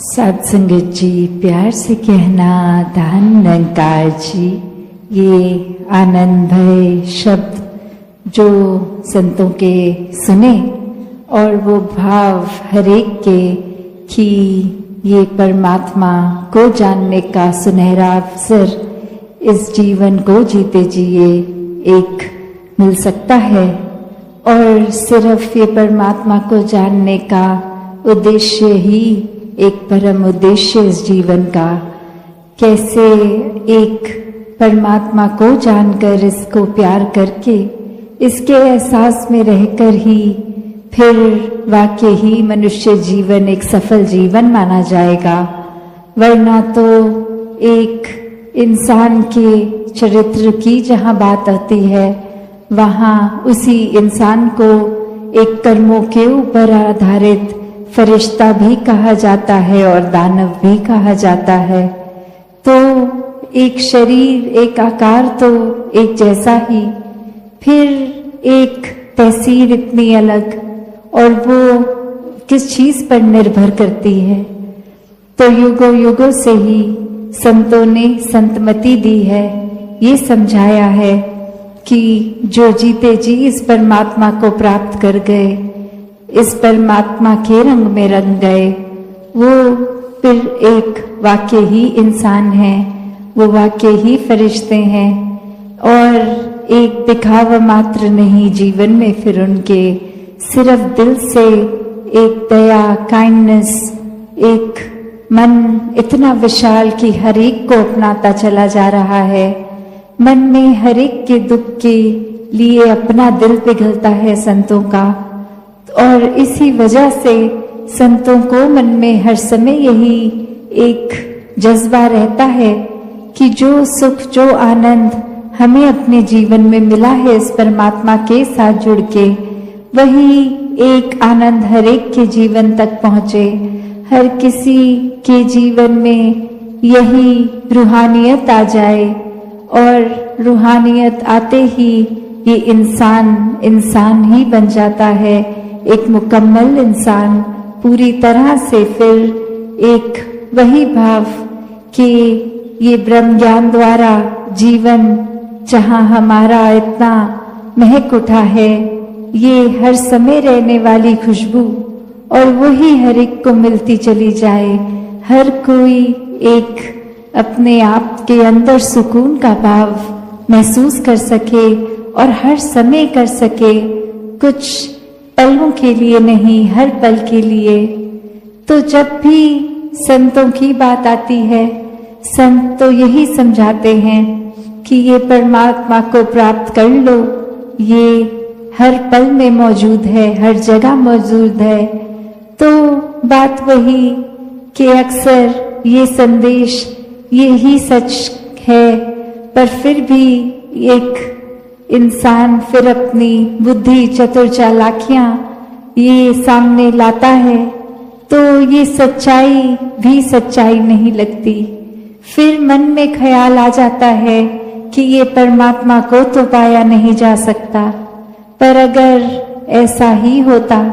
साध संगत जी, प्यार से कहना धन निरंकार जी। ये आनंद भय शब्द जो संतों के सुने और वो भाव हरेक के कि ये परमात्मा को जानने का सुनहरा अवसर इस जीवन को जीते जिए एक मिल सकता है। और सिर्फ ये परमात्मा को जानने का उद्देश्य ही एक परम उद्देश्य इस जीवन का, कैसे एक परमात्मा को जानकर इसको प्यार करके इसके एहसास में रहकर ही फिर वाकई ही मनुष्य जीवन एक सफल जीवन माना जाएगा। वरना तो एक इंसान के चरित्र की जहाँ बात आती है वहाँ उसी इंसान को एक कर्मों के ऊपर आधारित फरिश्ता भी कहा जाता है और दानव भी कहा जाता है। तो एक शरीर एक आकार तो एक जैसा ही, फिर एक तहसील इतनी अलग, और वो किस चीज पर निर्भर करती है। तो युगों युगों से ही संतों ने संतमति दी है, ये समझाया है कि जो जीते जी इस परमात्मा को प्राप्त कर गए, इस परमात्मा के रंग में रंग गए, वो फिर एक वाकई ही इंसान है, वो वाकई ही फरिश्ते हैं और एक दिखावा मात्र नहीं जीवन में। फिर उनके सिर्फ दिल से एक दया, काइंडनेस, एक मन इतना विशाल कि हर एक को अपनाता चला जा रहा है। मन में हर एक के दुख के लिए अपना दिल पिघलता है संतों का, और इसी वजह से संतों को मन में हर समय यही एक जज्बा रहता है कि जो सुख, जो आनंद हमें अपने जीवन में मिला है इस परमात्मा के साथ जुड़ के, वही एक आनंद हर एक के जीवन तक पहुँचे। हर किसी के जीवन में यही रूहानियत आ जाए, और रूहानियत आते ही ये इंसान ही बन जाता है, एक मुकम्मल इंसान पूरी तरह से। फिर एक वही भाव कि ये ब्रह्म ज्ञान द्वारा जीवन जहाँ हमारा इतना महक उठा है, ये हर समय रहने वाली खुशबू, और वही हर एक को मिलती चली जाए। हर कोई एक अपने आप के अंदर सुकून का भाव महसूस कर सके और हर समय कर सके, कुछ पलों के लिए नहीं, हर पल के लिए। तो जब भी संतों की बात आती है, संत तो यही समझाते हैं कि ये परमात्मा को प्राप्त कर लो, ये हर पल में मौजूद है, हर जगह मौजूद है। तो बात वही कि अक्सर ये संदेश यही सच है, पर फिर भी एक इंसान फिर अपनी बुद्धि, चतुर चालाकियां ये सामने लाता है, तो ये सच्चाई भी सच्चाई नहीं लगती। फिर मन में ख्याल आ जाता है कि ये परमात्मा को तो पाया नहीं जा सकता। पर अगर ऐसा ही होता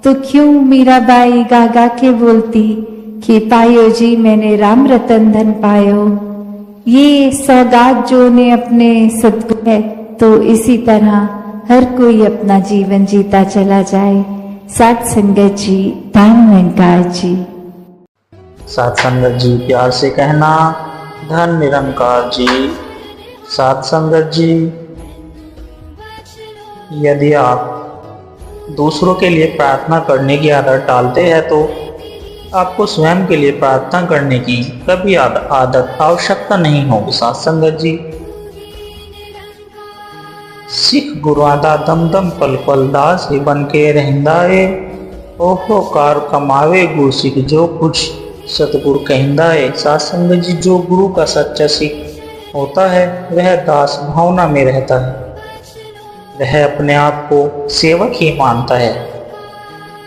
तो क्यों मीराबाई गा गा के बोलती कि पायो जी मैंने राम रतन धन पायो। ये सौगात जो ने अपने सद्गुरु है, तो इसी तरह हर कोई अपना जीवन जीता चला जाए। साध संगत जी, धन निरंकार जी। साध संगत जी, प्यार से कहना धन निरंकार जी। साध संगत जी, यदि आप दूसरों के लिए प्रार्थना करने की आदत डालते हैं तो आपको स्वयं के लिए प्रार्थना करने की कभी आदत आवश्यकता नहीं होगी। साध संगत जी, सिख गुरुआदा दम दम पल पल दास ही बन के रहंदा है। ओहो कार कमावे गुरु सिख जो कुछ सतगुरु कहंदा है। साध संगत जी, जो गुरु का सच्चा सिख होता है वह दास भावना में रहता है। वह अपने आप को सेवक ही मानता है।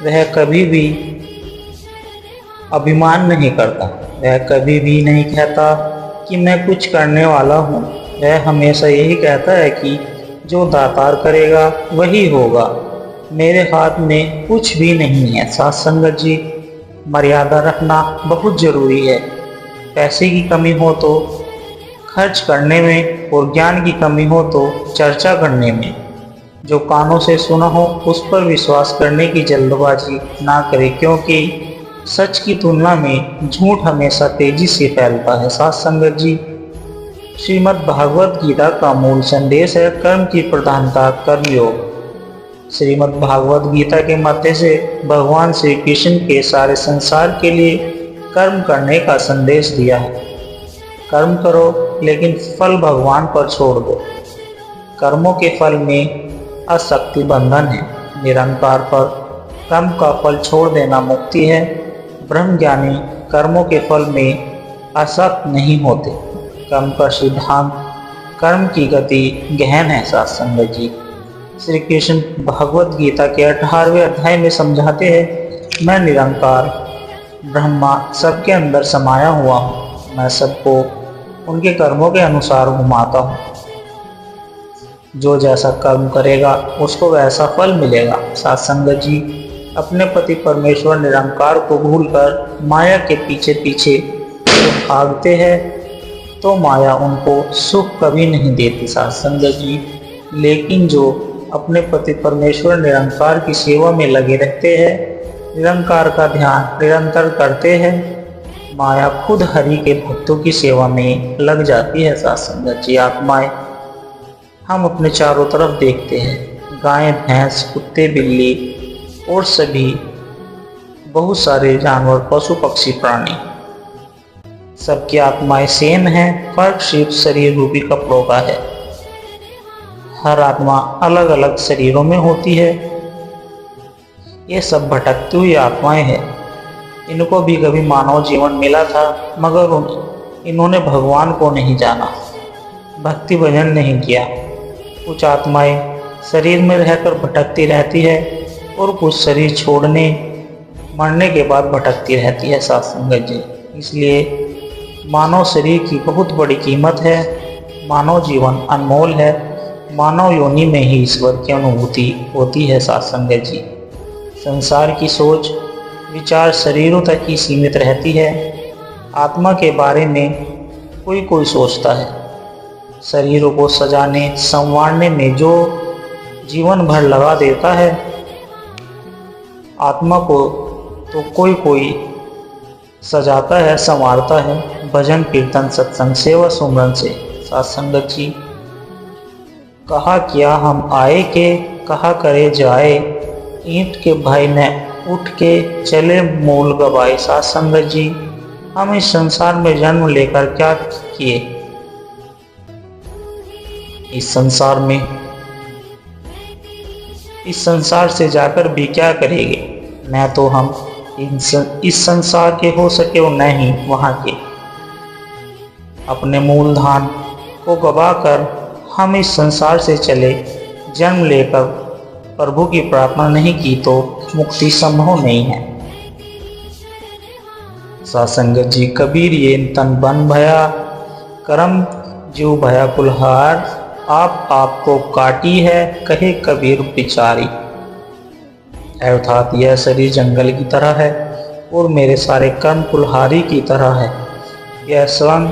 वह कभी भी अभिमान नहीं करता। वह कभी भी नहीं कहता कि मैं कुछ करने वाला हूँ। वह हमेशा यही कहता है कि जो दातार करेगा वही होगा, मेरे हाथ में कुछ भी नहीं है। साध संगत जी, मर्यादा रखना बहुत जरूरी है। पैसे की कमी हो तो खर्च करने में और ज्ञान की कमी हो तो चर्चा करने में। जो कानों से सुना हो उस पर विश्वास करने की जल्दबाजी ना करें, क्योंकि सच की तुलना में झूठ हमेशा तेजी से फैलता है। साथ संगत जी, श्रीमद् भागवत गीता का मूल संदेश है कर्म की प्रधानता, कर्मयोग। श्रीमद् भागवत गीता के मध्य से भगवान श्री कृष्ण के सारे संसार के लिए कर्म करने का संदेश दिया है। कर्म करो लेकिन फल भगवान पर छोड़ दो। कर्मों के फल में आसक्ति बंधन है, निरंकार पर कर्म का फल छोड़ देना मुक्ति है। ब्रह्मज्ञानी कर्मों के फल में आसक्त नहीं होते। कर्म का सिद्धांत, कर्म की गति गहन है। साथ संगत जी, श्री कृष्ण भगवत गीता के 18वें अध्याय में समझाते हैं, मैं निरंकार ब्रह्मा सबके अंदर समाया हुआ हूँ। मैं सबको उनके कर्मों के अनुसार घुमाता हूँ। जो जैसा कर्म करेगा उसको वैसा फल मिलेगा। साथ संगत जी, अपने पति परमेश्वर निरंकार को भूलकर माया के पीछे पीछे भागते हैं तो माया उनको सुख कभी नहीं देती। साथ संगत जी, लेकिन जो अपने पति परमेश्वर निरंकार की सेवा में लगे रहते हैं, निरंकार का ध्यान निरंतर करते हैं, माया खुद हरि के भक्तों की सेवा में लग जाती है। साथ संगत जी, आत्माएं हम अपने चारों तरफ देखते हैं, गाय भैंस कुत्ते बिल्ली और सभी बहुत सारे जानवर पशु पक्षी प्राणी, सबकी आत्माएं सेम हैं, फर्क सिर्फ शरीर रूपी कपड़ों का है। हर आत्मा अलग अलग शरीरों में होती है। ये सब भटकती हुई आत्माएं हैं। इनको भी कभी मानव जीवन मिला था, मगर इन्होंने भगवान को नहीं जाना, भक्ति भजन नहीं किया। कुछ आत्माएं शरीर में रहकर भटकती रहती है और कुछ शरीर छोड़ने मरने के बाद भटकती रहती है। साथ संगत जी, इसलिए मानव शरीर की बहुत बड़ी कीमत है। मानव जीवन अनमोल है। मानव योनि में ही ईश्वर की अनुभूति होती है। साथ संगत जी, संसार की सोच विचार शरीरों तक ही सीमित रहती है। आत्मा के बारे में कोई कोई सोचता है। शरीरों को सजाने संवारने में जो जीवन भर लगा देता है, आत्मा को तो कोई कोई सजाता है, संवारता है भजन कीर्तन सत्संग सेवा सुमरन से। साथ संगत जी, कहा किया हम आए के, कहा करे जाए, ईंट के भाई ने उठ के चले मूल गवाए। साथ संगत जी, हम इस संसार में जन्म लेकर क्या किए? इस संसार से जाकर भी क्या करेंगे? न तो हम इस संसार के हो सके और न ही वहाँ के। अपने मूलधन को गवाकर हम इस संसार से चले, जन्म लेकर प्रभु की प्रार्थना नहीं की तो मुक्ति संभव नहीं है। सासंगत जी, कबीर ये तन बन भया, करम जीव भया कुल्हार, आपको काटी है कहे कबीर बिचारी। अर्थात यह शरीर जंगल की तरह है और मेरे सारे कर्म कुल्हारी की तरह है। यह स्वयं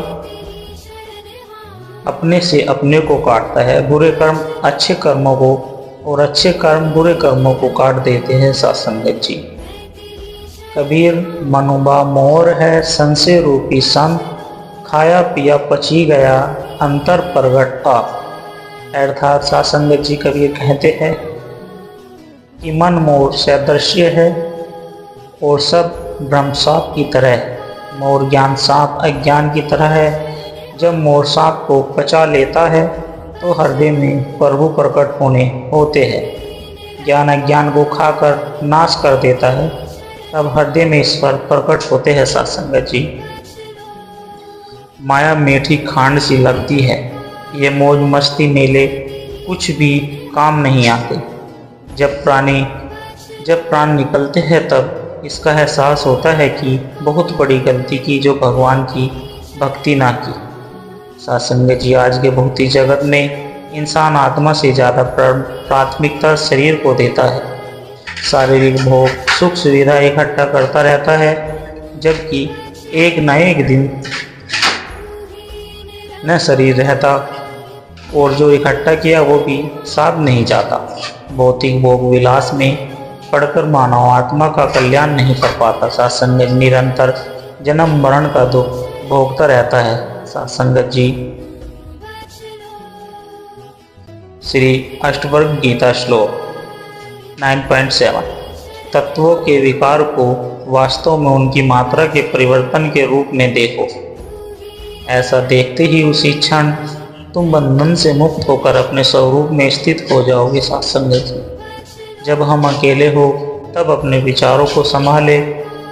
अपने से अपने को काटता है। बुरे कर्म अच्छे कर्मों को और अच्छे कर्म बुरे कर्मों को काट देते हैं। सत्संगत जी, कबीर मनुबा मोर है संशय रूपी संग, खाया पिया पची गया अंतर प्रगट आप। अर्थात सत्संगत जी कबीर कहते हैं कि मन मोर सदृश्य है और सब ब्रह्म सांप की तरह है। मोर ज्ञान सांप अज्ञान की तरह है। जब मोर सांप को पचा लेता है तो हृदय में प्रभु प्रकट होते हैं। ज्ञान अज्ञान को खाकर नाश कर देता है, तब हृदय में ईश्वर प्रकट होते हैं। सत्संगत जी, माया मीठी खांड सी लगती है। ये मौज मस्ती मेले कुछ भी काम नहीं आते। जब प्राण निकलते हैं तब इसका एहसास होता है कि बहुत बड़ी गलती की जो भगवान की भक्ति ना की। सत्संगत जी, आज के भौतिक जगत में इंसान आत्मा से ज़्यादा प्राथमिकता शरीर को देता है। शारीरिक भोग सुख सुविधा इकट्ठा करता रहता है, जबकि एक न एक दिन न शरीर रहता और जो इकट्ठा किया वो भी साथ नहीं जाता। भौतिक भोग विलास में पढ़कर मानव आत्मा का कल्याण नहीं कर पाता। सत्संग निरंतर जन्म मरण का दुख भोगता रहता है। सत्संगत जी श्री अष्टवर्ग गीता श्लोक 9.7 तत्वों के विकार को वास्तव में उनकी मात्रा के परिवर्तन के रूप में देखो। ऐसा देखते ही उसी क्षण तुम बंधन से मुक्त होकर अपने स्वरूप में स्थित हो जाओगे। सत्संगत जी जब हम अकेले हो तब अपने विचारों को संभाले,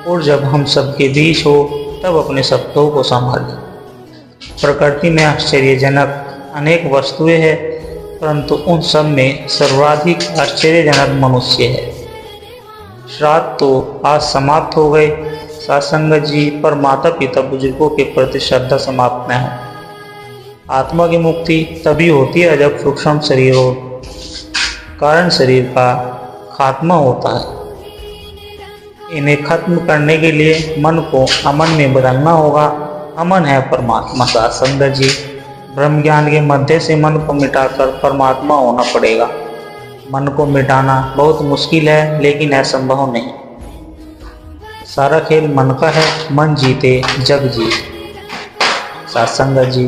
और जब हम सबके बीच हो तब अपने शब्दों को संभाले। प्रकृति में आश्चर्यजनक अनेक वस्तुएं हैं, परंतु उन सब में सर्वाधिक आश्चर्यजनक मनुष्य है। श्राद्ध तो आज समाप्त हो गए सत्संगत जी, पर माता पिता बुजुर्गों के प्रति श्रद्धा समाप्त न हो। आत्मा की मुक्ति तभी होती है जब सूक्ष्म शरीर और कारण शरीर का खात्मा होता है। इन्हें खत्म करने के लिए मन को अमन में बदलना होगा। अमन है परमात्मा। सत्संगत जी ब्रह्म ज्ञान के मध्य से मन को मिटाकर परमात्मा होना पड़ेगा। मन को मिटाना बहुत मुश्किल है, लेकिन असंभव नहीं। सारा खेल मन का है, मन जीते जग जीते। सत्संगत जी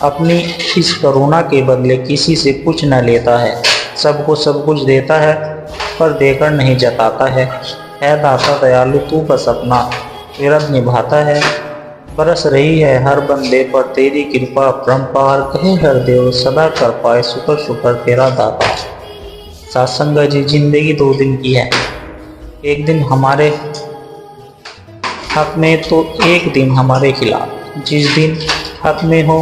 अपनी इस करुणा के बदले किसी से कुछ न लेता है, सबको सब कुछ देता है, पर देकर नहीं जताता है। दाता दयालु तू बस अपना विरत निभाता है। बरस रही है हर बंदे पर तेरी कृपा परम्पार, कहे हर देव सदा कर पाए शुक्र शुक्र तेरा दाता। सत्संगत जी जिंदगी 2 दिन की है, एक दिन हमारे हक में तो एक दिन हमारे खिलाफ। जिस दिन हक में हो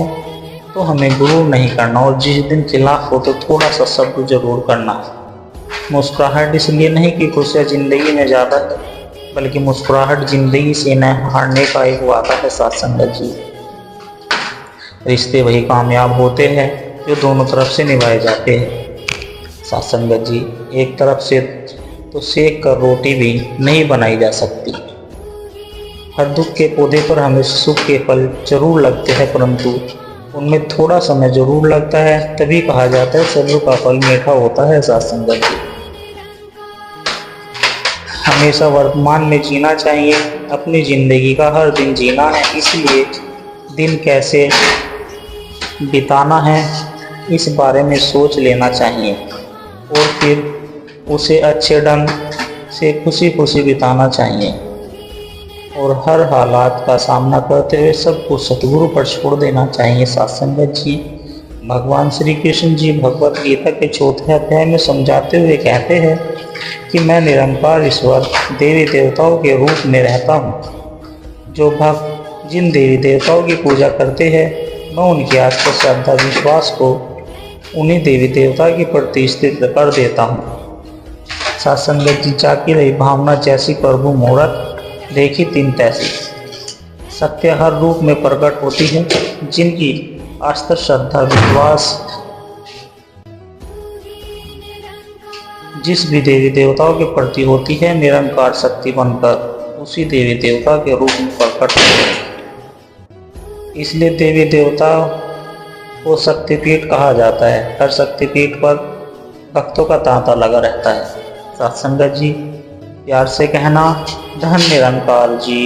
तो हमें गुरूर नहीं करना, और जिस दिन खिलाफ हो तो थोड़ा सा शब्द जरूर करना। मुस्कुराहट इसलिए नहीं कि खुशियाँ जिंदगी में ज़्यादा है, बल्कि मुस्कुराहट जिंदगी से न हारने का एक वादा है। सत्संगत जी रिश्ते वही कामयाब होते हैं जो दोनों तरफ से निभाए जाते हैं। सत्संगत जी एक तरफ से तो सेक कर रोटी भी नहीं बनाई जा सकती। हर दुख के पौधे पर हमें सुख के फल जरूर लगते हैं, परंतु उनमें थोड़ा समय जरूर लगता है, तभी कहा जाता है सब्र का फल मीठा होता है। सत्संगत जी हमेशा वर्तमान में जीना चाहिए, अपनी जिंदगी का हर दिन जीना है। इसलिए दिन कैसे बिताना है इस बारे में सोच लेना चाहिए, और फिर उसे अच्छे ढंग से खुशी खुशी बिताना चाहिए, और हर हालात का सामना करते हुए सबको सतगुरु पर छोड़ देना चाहिए। सत्संगत जी भगवान श्री कृष्ण जी भगवत गीता के 4थे अध्याय में समझाते हुए कहते हैं कि मैं निरंकार ईश्वर देवी देवताओं के रूप में रहता हूँ। जो भक्त जिन देवी देवताओं की पूजा करते हैं, मैं उनकी आस्था श्रद्धा विश्वास को उन्हीं देवी देवता के प्रति स्थित कर देता हूँ। सत्संगत जी जाकी रही भावना जैसी प्रभु मूरत देखी 3 तैसी। सत्य हर रूप में प्रकट होती है। जिनकी आस्था श्रद्धा विश्वास जिस भी देवी देवताओं के प्रति होती है, निरंकार शक्ति बनकर उसी देवी देवता के रूप में प्रकट होती है। इसलिए देवी देवता को शक्तिपीठ कहा जाता है। हर शक्तिपीठ पर भक्तों का तांता लगा रहता है। सत्संगत जी प्यार से कहना धन निरंकार जी।